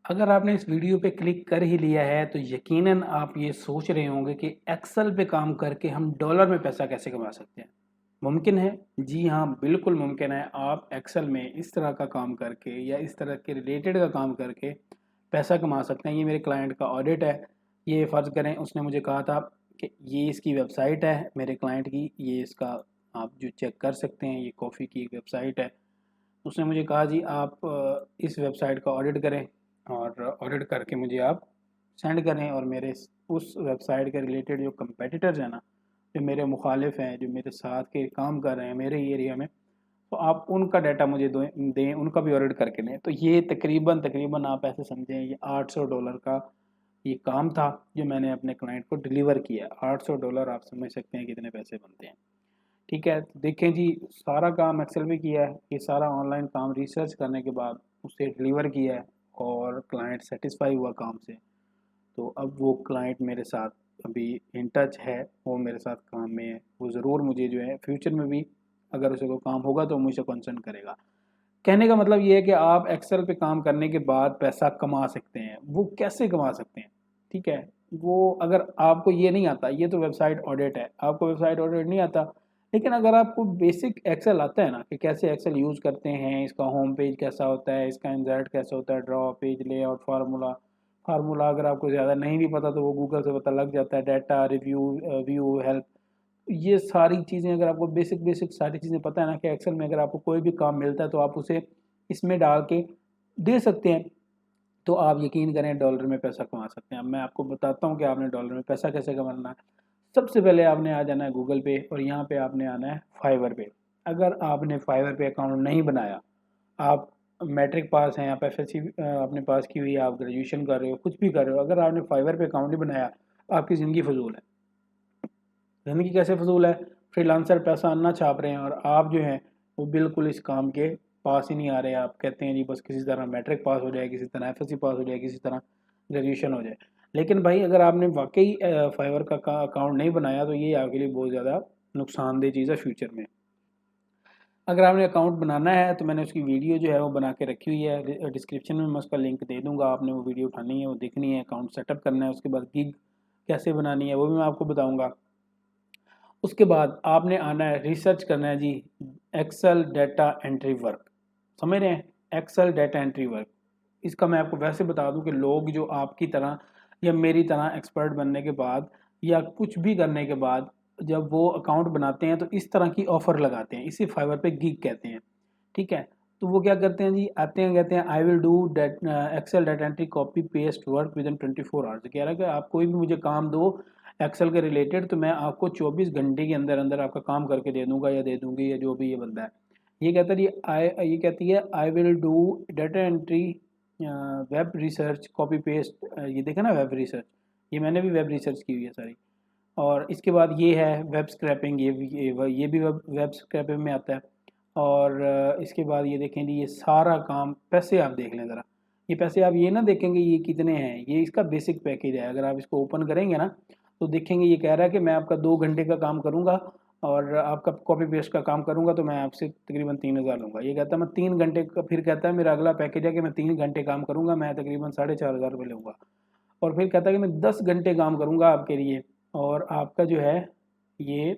अगर आपने इस वीडियो पे क्लिक कर ही लिया है तो यकीनन आप ये सोच रहे होंगे कि एक्सेल पे काम करके हम डॉलर में पैसा कैसे कमा सकते हैं। मुमकिन है? जी हाँ, बिल्कुल मुमकिन है। आप एक्सेल में इस तरह का काम करके या इस तरह के रिलेटेड का काम करके पैसा कमा सकते हैं। ये मेरे क्लाइंट का ऑडिट है। ये फ़र्ज़ करें उसने मुझे कहा था कि ये इसकी वेबसाइट है मेरे क्लाइंट की, ये इसका आप जो चेक कर सकते हैं, ये कॉफ़ी की एक वेबसाइट है। उसने मुझे कहा जी आप इस वेबसाइट का ऑडिट करें और ऑडिट करके मुझे आप सेंड करें, और मेरे उस वेबसाइट के रिलेटेड जो कंपेटिटर्स हैं ना, जो मेरे मुखालिफ हैं, जो मेरे साथ के काम कर रहे हैं मेरे एरिया में, तो आप उनका डाटा मुझे दें, उनका भी ऑडिट करके लें। तो ये तकरीबन तकरीबन आप ऐसे समझें ये $800 का ये काम था जो मैंने अपने क्लाइंट को डिलीवर किया। $800 आप समझ सकते हैं कितने पैसे बनते हैं। ठीक है, तो देखें जी, सारा काम एक्सेल में किया है, ये सारा ऑनलाइन काम रिसर्च करने के बाद उसे डिलीवर किया है और क्लाइंट सेटिस्फाई हुआ काम से। तो अब वो क्लाइंट मेरे साथ अभी इन टच है, वो मेरे साथ काम में है। वो ज़रूर मुझे जो है फ्यूचर में भी अगर उसे कोई काम होगा तो मुझसे कंसर्न करेगा। कहने का मतलब ये है कि आप एक्सेल पे काम करने के बाद पैसा कमा सकते हैं। वो कैसे कमा सकते हैं? ठीक है, वो अगर आपको ये नहीं आता, ये तो वेबसाइट ऑडिट है, आपको वेबसाइट ऑडिट नहीं आता, लेकिन अगर आपको बेसिक एक्सेल आता है ना कि कैसे एक्सेल यूज़ करते हैं, इसका होम पेज कैसा होता है, इसका इंसर्ट कैसा होता है, draw page layout formula formula अगर आपको ज़्यादा नहीं भी पता तो वो गूगल से पता लग जाता है, डाटा रिव्यू व्यू हेल्प, ये सारी चीज़ें अगर आपको बेसिक बेसिक सारी चीज़ें पता है ना कि एक्सेल में अगर आपको कोई भी काम मिलता है तो आप उसे इसमें डाल के दे सकते हैं, तो आप यकीन करें डॉलर में पैसा कमा सकते हैं। अब मैं आपको बताता हूँ कि आपने डॉलर में पैसा कैसे कमाना है। सबसे पहले आपने आ जाना है गूगल पे और यहाँ पे आपने आना है फाइवर पे। अगर आपने फाइवर पे अकाउंट नहीं बनाया, आप मैट्रिक पास हैं, आप एफएससी आपने पास की हुई है, आप ग्रेजुएशन कर रहे हो, कुछ भी कर रहे हो, अगर आपने फाइवर पे अकाउंट नहीं बनाया आपकी ज़िंदगी फजूल है। ज़िंदगी कैसे फजूल है? फ्रीलांसर पैसा अन्ना छाप रहे हैं और आप जो हैं वो बिल्कुल इस काम के पास ही नहीं आ रहे। आप कहते हैं जी बस किसी तरह मैट्रिक पास हो जाए, किसी तरह एफएससी पास हो जाए, किसी तरह ग्रेजुएशन हो जाए। लेकिन भाई अगर आपने वाकई फाइवर का अकाउंट नहीं बनाया तो ये आपके लिए बहुत ज़्यादा नुकसानदेह चीज़ है फ्यूचर में। अगर आपने अकाउंट बनाना है तो मैंने उसकी वीडियो जो है वो बना के रखी हुई है, डिस्क्रिप्शन में मैं उसका लिंक दे दूंगा। आपने वो वीडियो उठानी है, वो देखनी है, अकाउंट सेटअप करना है, उसके बाद गिग कैसे बनानी है वो भी मैं आपको बताऊंगा। उसके बाद आपने आना है, रिसर्च करना है जी, एक्सेल डाटा एंट्री वर्क। समझ रहे हैं? एक्सेल डाटा एंट्री वर्क, इसका मैं आपको वैसे बता दूं कि लोग जो आपकी तरह या मेरी तरह एक्सपर्ट बनने के बाद या कुछ भी करने के बाद जब वो अकाउंट बनाते हैं तो इस तरह की ऑफ़र लगाते हैं, इसी फाइवर पे गिग कहते हैं। ठीक है, तो वो क्या करते हैं जी, आते हैं कहते हैं I will do that Excel data entry copy paste work within 24 hours. कह रहा है कि आप कोई भी मुझे काम दो एक्सेल के रिलेटेड तो मैं आपको 24 घंटे के अंदर अंदर आपका काम करके दे दूंगा या दे दूंगी, या जो भी ये बंदा है ये कहता है ये कहती है आई will do data entry web research copy paste. ये देखे ना वेब रिसर्च, ये मैंने भी वेब रिसर्च की हुई है सारी। और इसके बाद ये है वेब स्क्रैपिंग, ये भी वेब स्क्रैपिंग में आता है। और इसके बाद ये देखें जी, ये सारा काम पैसे आप देख लें ज़रा। ये पैसे आप ये ना देखेंगे ये कितने हैं, ये इसका बेसिक पैकेज है। अगर आप इसको ओपन करेंगे ना तो देखेंगे ये कह रहा है कि मैं आपका 2 घंटे का काम करूँगा और आपका कॉपी पेस्ट का काम करूँगा तो मैं आपसे तकरीबन 3,000 लूँगा। ये कहता है मैं 3 घंटे का, फिर कहता है मेरा अगला पैकेज है कि मैं 3 घंटे काम करूँगा, मैं तकरीबन 4,500 रुपये लूँगा। और फिर कहता है कि मैं 10 घंटे काम करूँगा आपके लिए और आपका जो है ये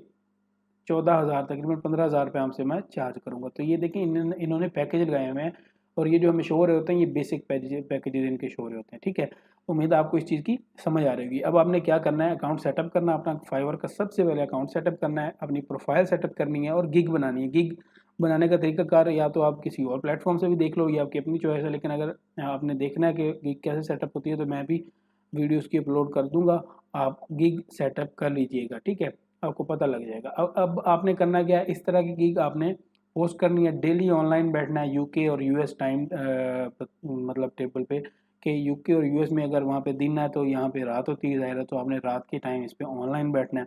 14,000 तकरीबन 15,000 रुपये हमसे मैं चार्ज करूँगा। तो ये देखिए इन्होंने पैकेज लगाए हुए हैं और ये जो हमें शो हो रहे होते हैं ये बेसिक पैकेजेज इनके शो हो रहे होते हैं। ठीक है, उम्मीद है आपको इस चीज़ की समझ आ रही होगी। अब आपने क्या करना है, अकाउंट सेटअप करना है अपना फाइवर का। सबसे पहले अकाउंट सेटअप करना है, अपनी प्रोफाइल सेटअप करनी है और गिग बनानी है। गिग बनाने का तरीकाकार या तो आप किसी और प्लेटफॉर्म से भी देख लो, ये आपकी अपनी चॉइस है, लेकिन अगर आपने देखना है कि गिग कैसे सेटअप होती है तो मैं भी वीडियोस की अपलोड कर दूंगा, आप गिग सेटअप कर लीजिएगा। ठीक है, आपको पता लग जाएगा। अब आपने करना क्या है, इस तरह की गिग आपने पोस्ट करनी है, डेली ऑनलाइन बैठना है यूके और यूएस टाइम मतलब टेबल पे, कि यूके और यूएस में अगर वहाँ पे दिन है तो यहाँ पे रात होती है, ज़ाहिर है, तो आपने रात के टाइम इस पे ऑनलाइन बैठना है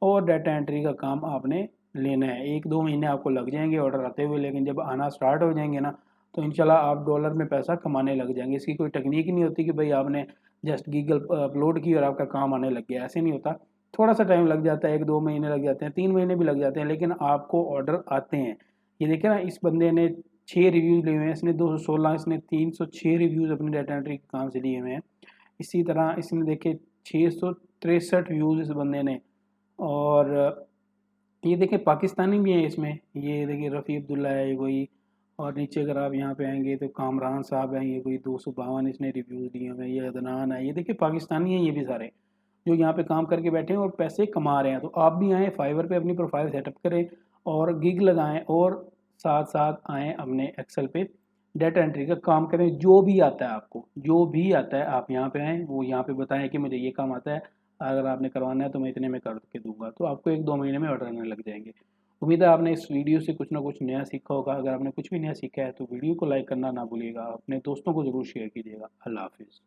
और डाटा एंट्री का काम आपने लेना है। 1-2 महीने आपको लग जाएंगे ऑर्डर आते हुए, लेकिन जब आना स्टार्ट हो जाएंगे ना तो इंशाल्लाह आप डॉलर में पैसा कमाने लग जाएंगे। इसकी कोई टेक्निक नहीं होती कि भाई आपने जस्ट गीगल अपलोड की और आपका काम आने लग गया, ऐसे नहीं होता। थोड़ा सा टाइम लग जाता है, 1-2 महीने लग जाते हैं, 3 महीने भी लग जाते हैं, लेकिन आपको ऑर्डर आते हैं। ये देखिए ना, इस बंदे ने 6 रिव्यूज़ लिए हुए हैं इसने, 216, इसने 306 रिव्यूज़ अपने डाटा एंट्री के काम से लिए हुए हैं। इसी तरह इसने देखे 663 व्यूज़ इस बंदे ने। और ये देखिए पाकिस्तानी भी हैं इसमें, ये देखिए रफ़ी अब्दुल्ला है ये कोई, और नीचे अगर आप यहाँ पे आएंगे तो कामरान साहब हैं, ये कोई 252 इसने रिव्यूज़ दिए हुए हैं। ये अदनान है, ये देखिए पाकिस्तानी हैं ये भी सारे, जो यहाँ पे काम करके बैठे हैं और पैसे कमा रहे हैं। तो आप भी आएँ फाइवर पे अपनी प्रोफाइल सेटअप करें और गिग लगाएं, और साथ साथ आएँ अपने एक्सेल पे डाटा एंट्री का काम करें। जो भी आता है आपको, जो भी आता है आप यहाँ पे आएँ, वो यहाँ पे बताएं कि मुझे ये काम आता है, अगर आपने करवाना है तो मैं इतने में करके दूंगा। तो आपको 1-2 महीने में ऑर्डर आने लग जाएंगे। उम्मीद है आपने इस वीडियो से कुछ ना कुछ नया सीखा होगा। अगर आपने कुछ भी नया सीखा है तो वीडियो को लाइक करना ना भूलिएगा, अपने दोस्तों को ज़रूर शेयर कीजिएगा। अल्लाह हाफिज़।